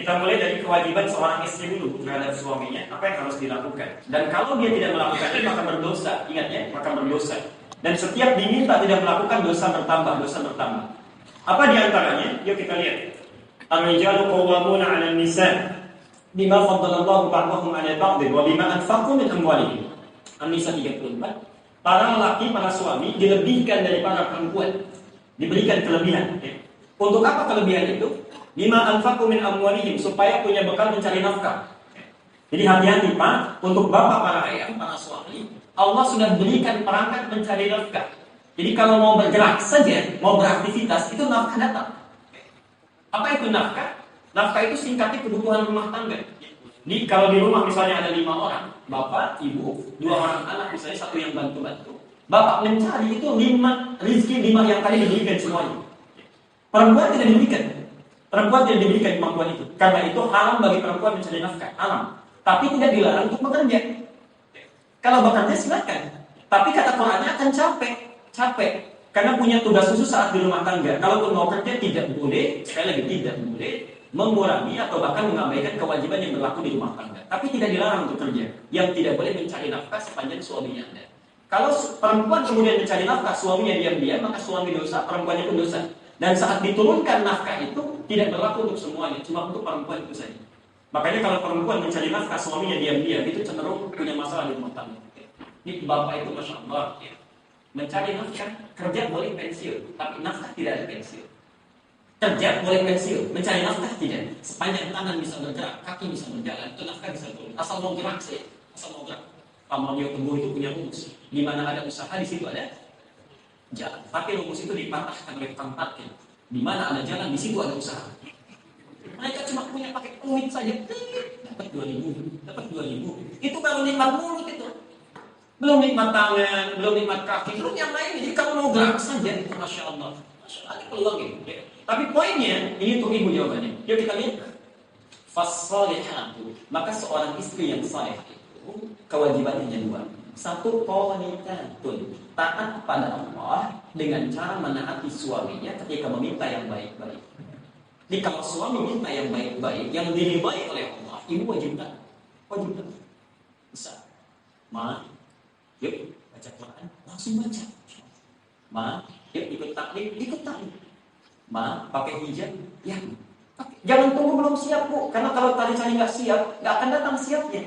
Kita mulai dari kewajiban seorang istri dulu terhadap suaminya, apa yang harus dilakukan. Dan kalau dia tidak melakukan itu maka berdosa. Ingat ya, maka berdosa. Dan setiap diminta tidak melakukan, dosa bertambah, dosa bertambah. Apa diantaranya? Yuk kita lihat. Ar-rijalu qawwamuna 'alan nisa bima faddalallahu ba'dahum 'ala ba'd wa bima anfaqu min amwalihim. An-Nisa 34. Para lelaki, para suami dilebihkan dari para perempuan. Diberikan kelebihan. Ya. Untuk apa kelebihan itu? Bima anfaqu min amwalihim, supaya punya bekal mencari nafkah. Jadi hati-hati Pak, untuk bapak, para ayah, para suami, Allah sudah berikan perangkat mencari nafkah. Jadi kalau mau bergerak saja, mau beraktivitas, itu nafkah datang. Apa itu nafkah? Nafkah itu singkatnya kebutuhan rumah tangga. Jadi kalau di rumah misalnya ada 5 orang, bapak, ibu, 2 orang anak, misalnya 1 yang bantu-bantu. Bapak mencari itu 5 rezeki 5 yang tadi diberikan semuanya. Perempuan tidak diberikan. Perempuan tidak diberikan kemampuan itu. Karena itu haram bagi perempuan mencari nafkah. Haram. Tapi tidak dilarang untuk bekerja. Kalau bekerja silakan. Tapi kata Qur'annya akan capek. Capek. Karena punya tugas khusus saat di rumah tangga. Kalaupun mau kerja tidak boleh, sekali lagi tidak boleh mengurangi atau bahkan mengabaikan kewajiban yang berlaku di rumah tangga. Tapi tidak dilarang untuk kerja. Yang tidak boleh mencari nafkah sepanjang suaminya ada. Kalau perempuan kemudian mencari nafkah, suaminya diam-diam, maka suami dosa, perempuannya pun dosa. Dan saat diturunkan nafkah itu tidak berlaku untuk semuanya, cuma untuk perempuan itu saja. Makanya kalau perempuan mencari nafkah, suaminya diam-diam, itu cenderung punya masalah di rumah tangga. Ini bapak itu Masya Allah, ya. Mencari nafkah, kerja boleh pensiun, tapi nafkah tidak ada pensiun. Kerja boleh pensiun, mencari nafkah tidak. Sepanjang tangan bisa bergerak, kaki bisa berjalan, itu nafkah bisa turun. Asal mau gerak sih, asal mau gerak. Pak Mario Teguh itu punya rumus. Di mana ada usaha, di situ ada jalan. Tapi rumus itu dipatahkan oleh tukang parkir. Di mana ada jalan, di situ ada usaha. Mereka cuma punya pakai duit saja, dapat 2.000, dapat 2.000. Itu baru nikmat mulut itu. Belum nikmat tangan, belum nikmat kaki, belum yang lain. Jadi kalau mau gerak saja, itu Masya Allah. Masya Allah, ada peluang gitu. Ya. Tapi poinnya, ini untuk ibu jawabannya. Yuk kita lihat. Fassalihatu. Maka seorang istri yang saleh itu kewajibannya hanya 2. 1, qanitatun, taat pada Allah dengan cara menaati suaminya ketika meminta yang baik-baik. Jadi kalau suami minta yang baik-baik, yang diridhai oleh Allah, ibu wajib taat. Wajib taat. Bisa. Ma, yuk baca Quran, langsung baca. Ma, yuk ikut taklim, ikut taklim. Ma, pakai hijab, ya. Jangan tunggu belum siap Bu, karena kalau tadi saya nggak siap, nggak akan datang siapnya.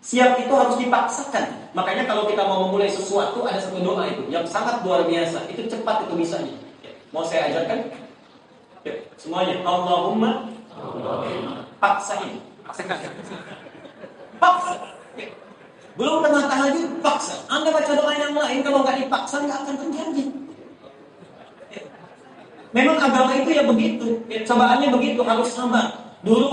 Siap itu harus dipaksakan. Makanya kalau kita mau memulai sesuatu, ada satu doa itu yang sangat luar biasa. Itu cepat itu bisanya. Ya. Mau saya ajarkan? Ya. Semuanya. Allahumma paksain. Paksakan. Paksa. Ya. Belum pernah tahajud, paksa. Anda baca doa yang lain, kalau nggak dipaksa nggak akan terjadi. Ya. Memang agama itu ya begitu. Ya. Cobaannya begitu, harus sabar. Dulu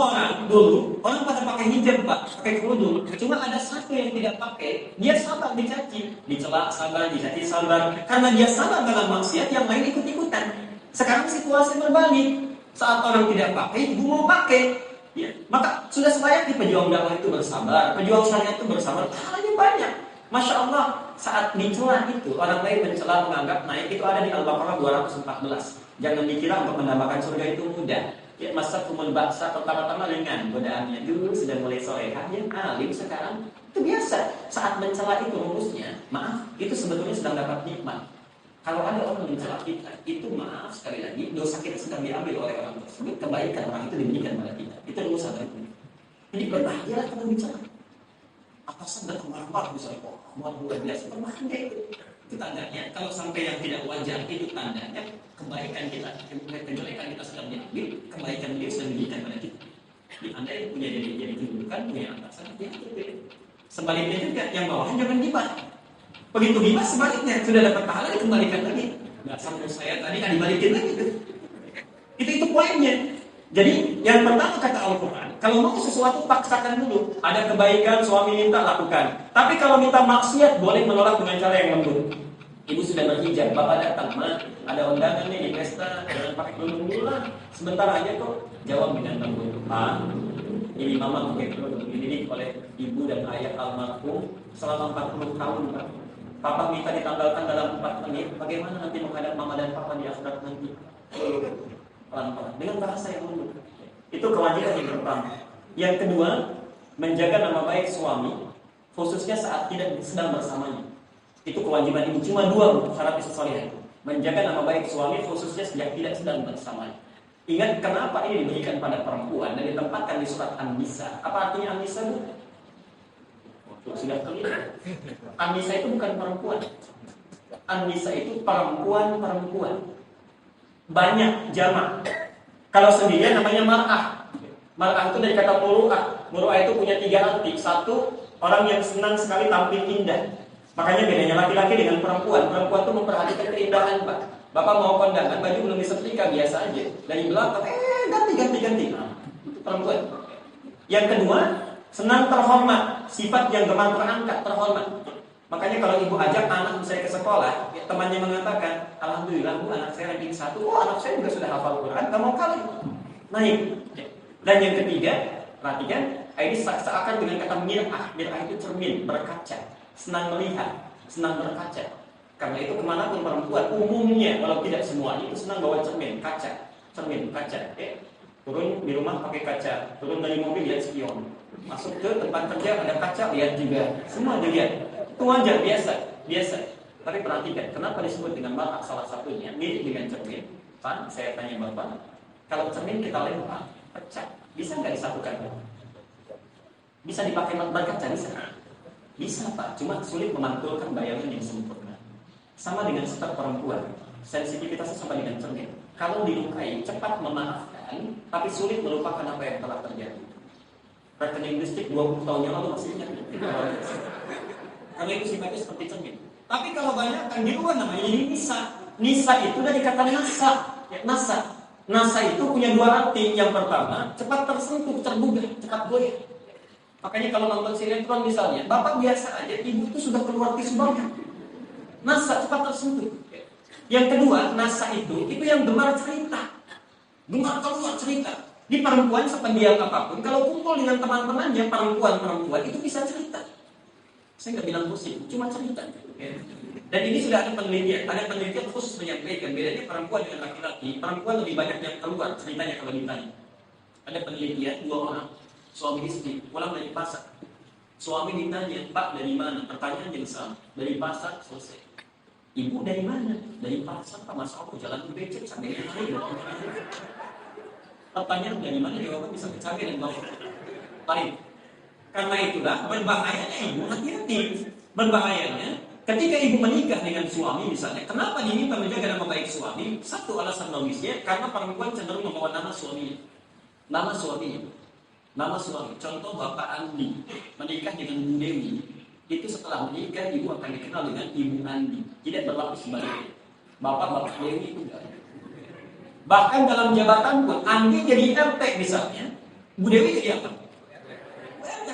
orang pada pakai hijab Pak, pakai kerudung. Cuma ada satu yang tidak pakai, dia sabar dicaci, dicela sabar, dicaci sabar. Karena dia sabar dalam maksiat, yang lain ikut-ikutan. Sekarang situasi berbalik. Saat orang tidak pakai, ibu mau pakai. Ya, maka sudah selayaknya pejuang dakwah itu bersabar, pejuang syariat itu bersabar. Pahalanya banyak. Masya Allah, saat dicela itu, orang lain mencela menganggap naik, itu ada di Al-Baqarah 214. Jangan dikira untuk mendapatkan surga itu mudah. Ya, masa kumul baksa pertama-tama ringan godaannya, dulu sudah mulai solehah, yang alim sekarang itu biasa. Saat mencela itu rumusnya, maaf, itu sebetulnya sedang dapat nikmat. Kalau ada orang mencela kita, itu maaf sekali lagi, dosa kita sedang diambil oleh orang tersebut, kebaikan orang itu diberikan pada kita. Itu rumus ada. Jadi berbahagialah kalau bicara. Atasan dan marah-marah bisa luar biasa, berbahaya itu. Itu tandanya, kalau sampai yang tidak wajar itu tandanya kebaikan kita, kejelekan kita sedang diambil, kebaikan dia sedang diberikan pada kita. Jadi Anda yang punya jadi kedudukan, punya atasan, hati-hati. Sebaliknya juga, yang bawah jangan gibah. Begitu gibah sebaliknya, sudah dapat pahala dikembalikan lagi. Nggak sampai saya tadi kan dibalikin lagi. Itu poinnya. Jadi yang pertama kata Al-Quran, kalau mau sesuatu paksakan dulu. Ada kebaikan suami minta lakukan. Tapi kalau minta maksiat boleh menolak dengan cara yang lembut. Ibu sudah berhijab, bapak datang, Ma, ada undangan nih di pesta, jangan pakai kerudung dulu lah. Sebentar aja kok. Jawab dengan lembut, Ma, ini mama pakai kerudung dididik oleh ibu dan ayah almarhum selama 40 tahun, Pak. Papa minta ditanggalkan dalam 4 menit. Bagaimana nanti menghadap mama dan papa di akhirat nanti? Pelan-pelan, dengan bahasa yang lembut. Itu kewajiban yang pertama. Yang kedua, menjaga nama baik suami, khususnya saat tidak sedang bersamanya. Itu kewajiban ibu. Cuma dua syarat istri salihah. Menjaga nama baik suami, khususnya sejak tidak sedang bersamanya. Ingat kenapa ini diberikan pada perempuan dan ditempatkan di surat An-Nisa. Apa artinya An-Nisa, Bu? Sudah clear. An-Nisa itu bukan perempuan. An-Nisa itu perempuan-perempuan. Banyak jamak. Kalau sendirian namanya mar'ah. Mar'ah itu dari kata muru'ah. Muru'ah itu punya 3 arti. Satu, orang yang senang sekali tampil indah. Makanya bedanya laki-laki dengan perempuan. Perempuan itu memperhatikan keindahan, Pak. Bapak mau kondangan, baju belum disetrika, biasa aja. Dari belakang, ganti. Nah, itu perempuan. Yang kedua, senang terhormat. Sifat yang gemar terangkat, terhormat. Makanya kalau ibu ajak anak saya ke sekolah, ya, temannya mengatakan, alhamdulillah Bu, anak saya ranking 1. Oh, anak saya juga sudah hafal Quran, gak mau kalah. Naik. Dan yang ketiga, perhatikan, ini seakan dengan kata mir'ah. Mir'ah itu cermin, berkaca. Senang melihat, senang berkaca. Karena itu kemanapun perempuan, umumnya, walau tidak semuanya, itu senang bawa cermin, kaca. Cermin, kaca. Turun di rumah pakai kaca. Turun dari mobil, lihat spion. Masuk ke tempat kerja, ada kaca, lihat juga. Semua dilihat. Itu wajar, biasa. Tapi perhatikan, kenapa disebut dengan mar'ah salah satunya? Mirip dengan cermin. Pak, saya tanya Bapak, kalau cermin kita lempar, pecah, bisa nggak disatukan? Bisa dipakai berkaca, bisa? Bisa, Pak, cuma sulit memantulkan bayangan yang sempurna. Sama dengan setiap perempuan, sensitivitasnya sama dengan cermin. Kalau dilukai, cepat memaafkan, tapi sulit melupakan apa yang telah terjadi. Rekening listrik 20 tahun yang lalu masih ingat. Karena itu sifatnya seperti cermin. Tapi kalau banyak kan di luar namanya ini nisa. Nisa itu dari kata nasa. Nasa itu punya 2 arti. Yang pertama, cepat tersentuh, tergugah, cepat goyah. Makanya kalau nonton sinetron misalnya, bapak biasa aja, ibu itu sudah keluar tisu banget. Nasa, cepat tersentuh. Yang kedua, nasa itu yang gemar cerita. Gemar keluar cerita. Di perempuan sependiam apapun, kalau kumpul dengan teman-temannya, perempuan itu bisa cerita. Saya nggak bilang positif, cuma cerita. Dan ini sudah ada penelitian khusus menyampaikan bedanya perempuan dengan laki-laki. Perempuan lebih banyak yang keluar ceritanya kalau ditanya. Ada penelitian 2 orang, suami istri, pulang dari pasar. Suami ditanya, Pak dari mana? Pertanyaan yang sama. Dari pasar, selesai. Ibu dari mana? Dari pasar, Pak. Masa aku jalan ke becek sampai yang lain. Pertanyaan dari mana? Jawaban bisa kecapai dan bawa. Baik. Karena itulah berbahayanya ibu, hati-hati. Berbahayanya ketika ibu menikah dengan suami misalnya, kenapa diminta menjaga nama baik suami? Satu alasan logisnya, karena perempuan cenderung membawa nama suaminya. Nama suami. Contoh Bapak Andi menikah dengan Bu Dewi. Itu setelah menikah ibu akan dikenal dengan Ibu Andi. Tidak berlaku sebaliknya. Bapak Dewi itu enggak. Bahkan dalam jabatan pun Andi jadi RT misalnya, Bu Dewi jadi apa?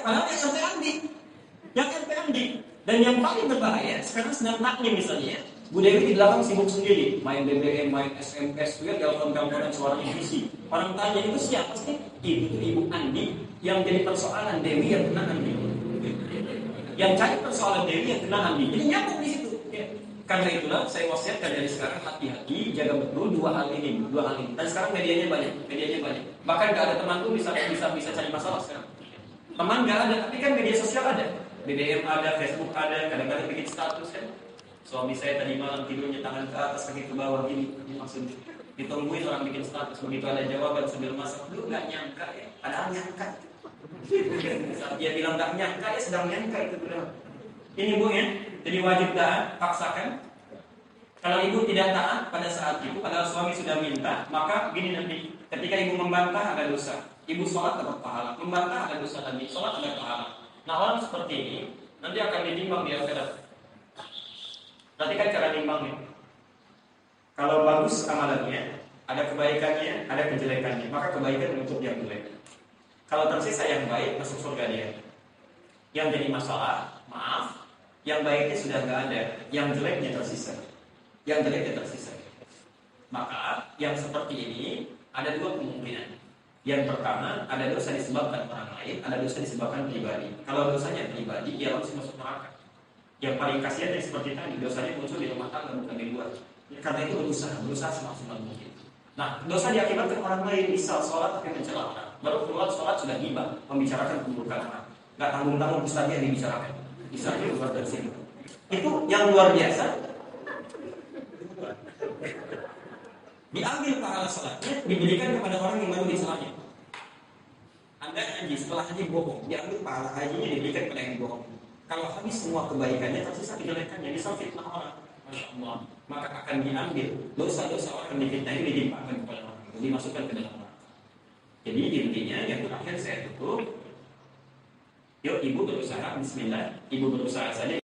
Padahal yang RT Andi. Dan yang paling berbahaya, sekarang sedang taklim misalnya, Bu Dewi di belakang sibuk sendiri, main BBM, main SMS, telepon-teleponan suaranya isi. Orang tanya itu siapa sih? Ibu Andi yang jadi persoalan Dewi yang kena Andi. Yang cari persoalan Dewi yang kena Andi. Jadi nyambung di situ. Karena itulah saya wasiatkan dari sekarang hati-hati, jaga betul 2 hal ini. Dan sekarang medianya banyak. Bahkan nggak ada teman tuh bisa cari masalah sekarang. Teman nggak ada, tapi kan media sosial ada. BBM ada, Facebook ada, kadang-kadang bikin status kan. Suami saya tadi malam tidurnya tangan ke atas, kaki ke bawah gini. Ini maksudnya ditungguin orang bikin status, begitu ada jawaban sambil masak. Lu nggak nyangka ya, padahal nyangka. Saat dia bilang nggak nyangka, ya sedang nyangka itu benar. Ini Bu ya, jadi wajib taat, paksakan. Kalau ibu tidak taat pada saat itu, padahal suami sudah minta, maka gini nanti, ketika ibu membantah ada dosa. Ibu sholat dapat pahala, membantah ada dosa lagi, sholat ada pahala. Nah orang seperti ini nanti akan ditimbang di akhirat. Nanti kan cara timbangnya. Kalau bagus amalannya, ada kebaikannya, ada kejelekannya, maka kebaikan menutup yang jelek. Kalau tersisa yang baik, masuk surga dia. Yang jadi masalah, maaf, yang baiknya sudah nggak ada, yang jeleknya tersisa. Maka yang seperti ini ada 2 kemungkinan. Yang pertama, ada dosa disebabkan orang lain, ada dosa disebabkan pribadi. Kalau dosanya pribadi, dia langsung masuk neraka. Yang paling kasihan yang seperti tadi, dosanya muncul di rumah tangga bukan di luar. Karena itu berusaha semaksimal mungkin. Nah, dosa diakibatkan orang lain, misal sholat tapi mencela orang. Baru sholat sudah gibah, membicarakan keburukan orang. Nggak tanggung-tanggung ustaznya yang dibicarakan. Bisa keluar dari sini. Itu yang luar biasa. Diambil pahala sholatnya, diberikan kepada orang yang baru di sholatnya. Anda haji, setelah haji bohong, diambil pahala hajinya diberikan kepada yang bohong. Kalau habis semua kebaikannya, tersisa kejelekannya, bisa fitnah orang. Masya Allah. Maka akan diambil dosa-dosa orang yang difitnah ini dilimpahkan kepada orang itu, dimasukkan ke dalam orang. Jadi intinya yang terakhir saya tutup. Yuk ibu berusaha, bismillah. Ibu berusaha saja.